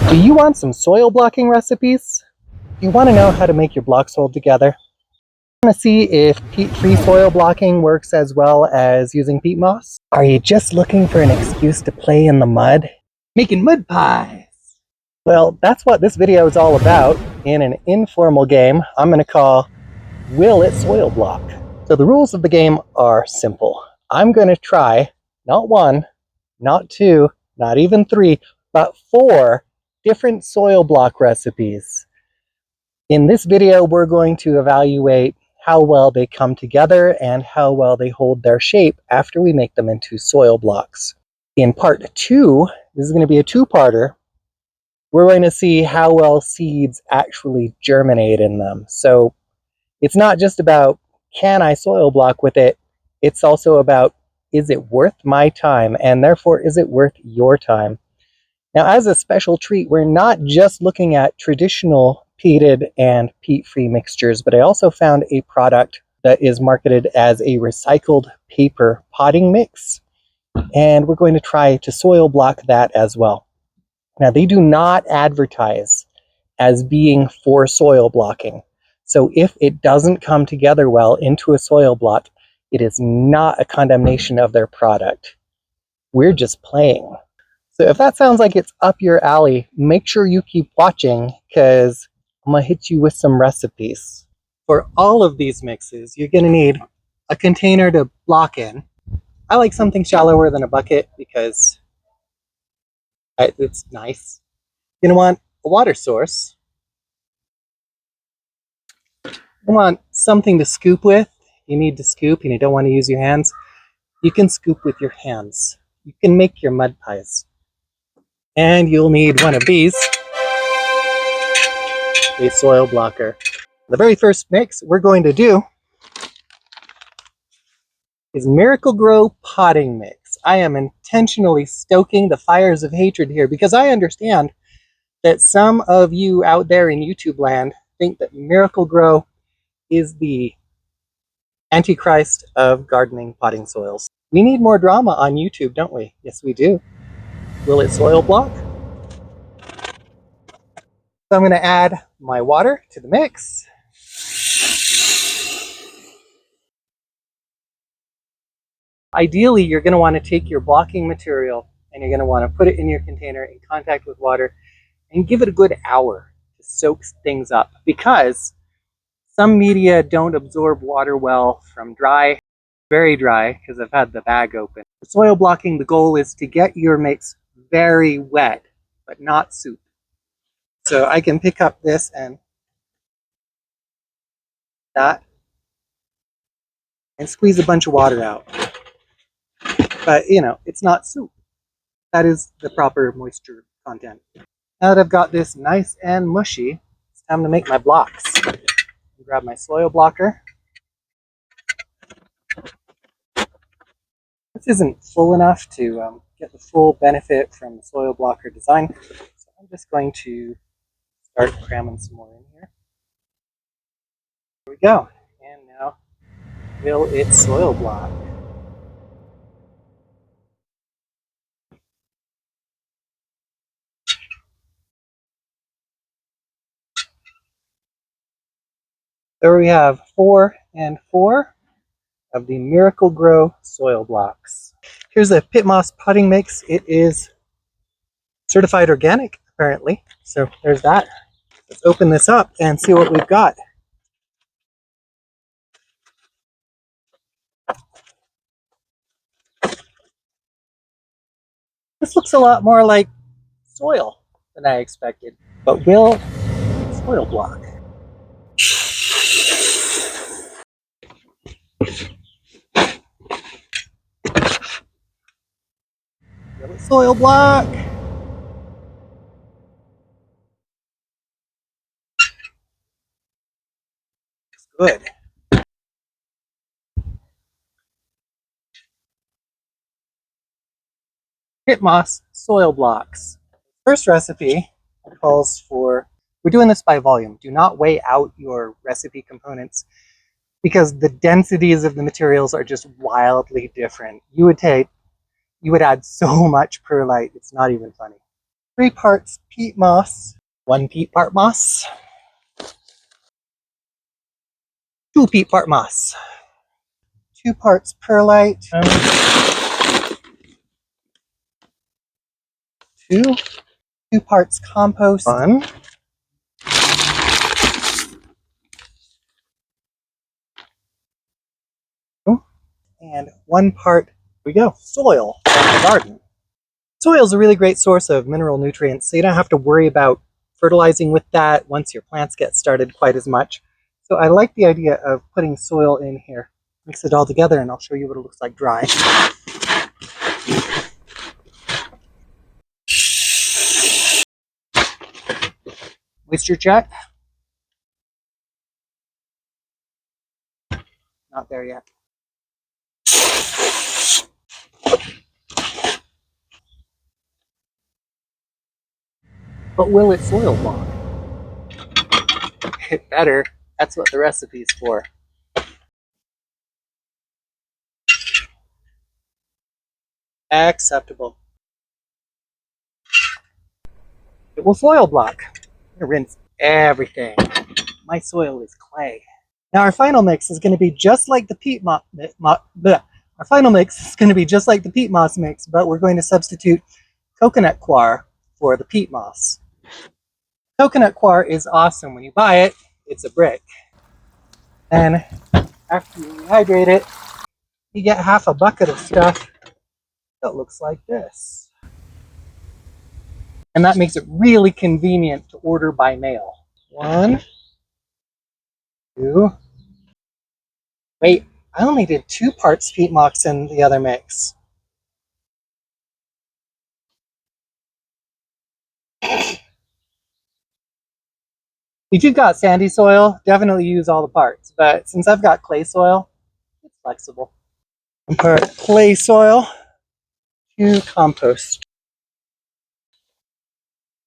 Do you want some soil blocking recipes? Do you want to know how to make your blocks hold together? Want to see if peat-free soil blocking works as well as using peat moss? Are you just looking for an excuse to play in the mud? Making mud pies! Well, that's what this video is all about. In an informal game, I'm going to call Will It Soil Block? So the rules of the game are simple. I'm going to try not one, not two, not even three, but 4 different soil block recipes. In this video, we're going to evaluate how well they come together and how well they hold their shape after we make them into soil blocks. In part 2, this is going to be a 2-parter, we're going to see how well seeds actually germinate in them. So it's not just about, can I soil block with it? It's also about, is it worth my time? And therefore, is it worth your time? Now, as a special treat, we're not just looking at traditional peated and peat-free mixtures, but I also found a product that is marketed as a recycled paper potting mix, and we're going to try to soil block that as well. Now, they do not advertise as being for soil blocking, so if it doesn't come together well into a soil block, it is not a condemnation of their product. We're just playing. So if that sounds like it's up your alley, make sure you keep watching because I'm going to hit you with some recipes. For all of these mixes, you're going to need a container to block in. I like something shallower than a bucket because it's nice. You're going to want a water source. You want something to scoop with. You need to scoop and you don't want to use your hands. You can scoop with your hands. You can make your mud pies. And you'll need one of these, a soil blocker. The very first mix we're going to do is Miracle-Gro Potting Mix. I am intentionally stoking the fires of hatred here because I understand that some of you out there in YouTube land think that Miracle-Gro is the antichrist of gardening potting soils. We need more drama on YouTube, don't we? Yes, we do. Will it soil block? So I'm going to add my water to the mix. Ideally, you're going to want to take your blocking material and you're going to want to put it in your container in contact with water and give it a good hour to soak things up, because some media don't absorb water well from dry, very dry, because I've had the bag open. For soil blocking, the goal is to get your mix very wet, but not soup. So I can pick up this and that and squeeze a bunch of water out. But, you know, it's not soup. That is the proper moisture content. Now that I've got this nice and mushy, it's time to make my blocks. Grab my soil blocker. This isn't full enough to get the full benefit from the soil blocker design, so I'm just going to start cramming some more in here. Here we go. And now, will it soil block? There we have 4 and 4 of the Miracle-Gro soil blocks. Here's a Pittmoss potting mix. It is certified organic, apparently. So there's that. Let's open this up and see what we've got. This looks a lot more like soil than I expected. But will soil block? Will it soil block? It's good. Pittmoss soil blocks. First recipe calls for, we're doing this by volume. Do not weigh out your recipe components because the densities of the materials are just wildly different. You would add so much perlite, it's not even funny. 3 parts peat moss, 1 peat part moss, 2 peat part moss, 2 parts perlite, 2 parts compost, 1, and 1 part, here we go, soil from the garden. Soil is a really great source of mineral nutrients, so you don't have to worry about fertilizing with that once your plants get started quite as much. So I like the idea of putting soil in here. Mix it all together and I'll show you what it looks like dry. Moisture check. Not there yet. But will it soil block? It better. That's what the recipe's for. Acceptable. It will soil block. I'm gonna rinse everything. My soil is clay. Now our final mix is going to be just like the peat moss. Our final mix is going to be just like the peat moss mix, but we're going to substitute coconut coir for the peat moss. Coconut coir is awesome. When you buy it, it's a brick. And after you rehydrate it, you get half a bucket of stuff that looks like this. And that makes it really convenient to order by mail. 1, 2. Wait, I only did 2 parts peat moss in the other mix. If you've got sandy soil, definitely use all the parts. But since I've got clay soil, it's flexible. 1 part clay soil, 2 compost,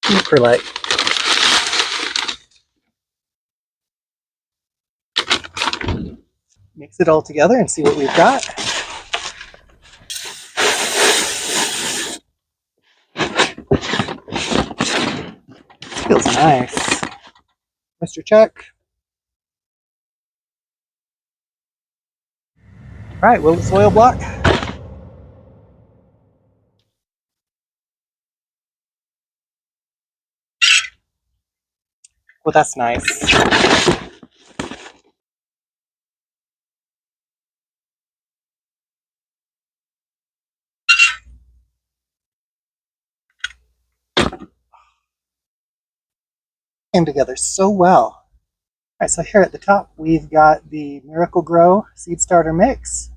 2 perlite. Mix it all together and see what we've got. Feels nice. Moisture check. All right, will the soil block? Well, that's nice. Came together so well. All right, so here at the top, we've got the Miracle Grow Seed Starter Mix.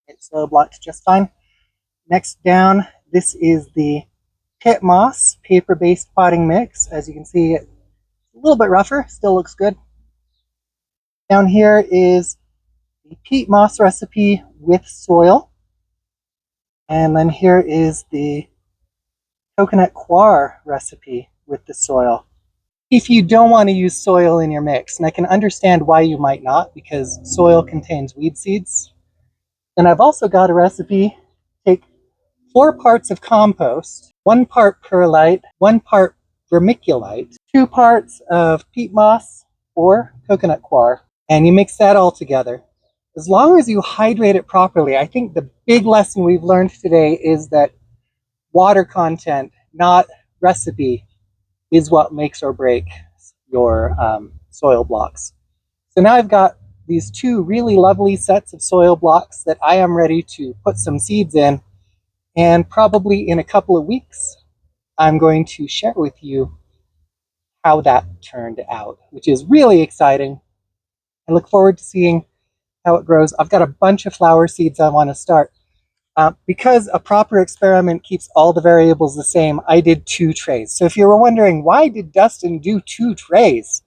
It's soil blocked just fine. Next down, this is the Pittmoss paper-based potting mix. As you can see, it's a little bit rougher, still looks good. Down here is the Peat Moss recipe with soil. And then here is the coconut coir recipe with the soil. If you don't want to use soil in your mix, and I can understand why you might not, because soil contains weed seeds, then I've also got a recipe. Take 4 parts of compost, 1 part perlite, 1 part vermiculite, 2 parts of peat moss or coconut coir, and you mix that all together. As long as you hydrate it properly, I think the big lesson we've learned today is that water content, not recipe, is what makes or breaks your soil blocks. So now I've got these 2 really lovely sets of soil blocks that I am ready to put some seeds in, and probably in a couple of weeks, I'm going to share with you how that turned out, which is really exciting. I look forward to seeing how it grows. I've got a bunch of flower seeds I want to start. Because a proper experiment keeps all the variables the same, I did 2 trays. So if you were wondering, why did Dustin do 2 trays?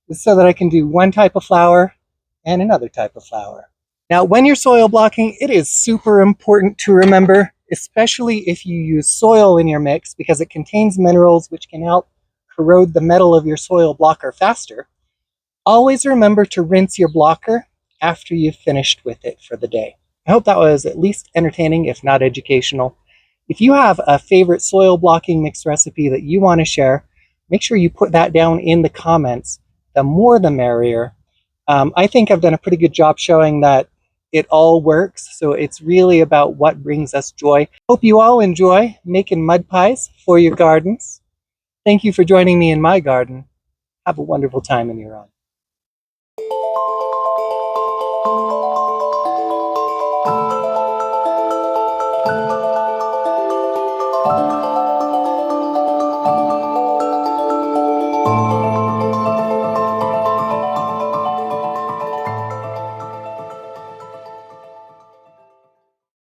It's so that I can do 1 type of flower and another type of flower. Now, when you're soil blocking, it is super important to remember, especially if you use soil in your mix, because it contains minerals which can help corrode the metal of your soil blocker faster. Always remember to rinse your blocker after you've finished with it for the day. I hope that was at least entertaining, if not educational. If you have a favorite soil blocking mix recipe that you want to share, make sure you put that down in the comments. The more the merrier. I think I've done a pretty good job showing that it all works, so it's really about what brings us joy. Hope you all enjoy making mud pies for your gardens. Thank you for joining me in my garden. Have a wonderful time in your own.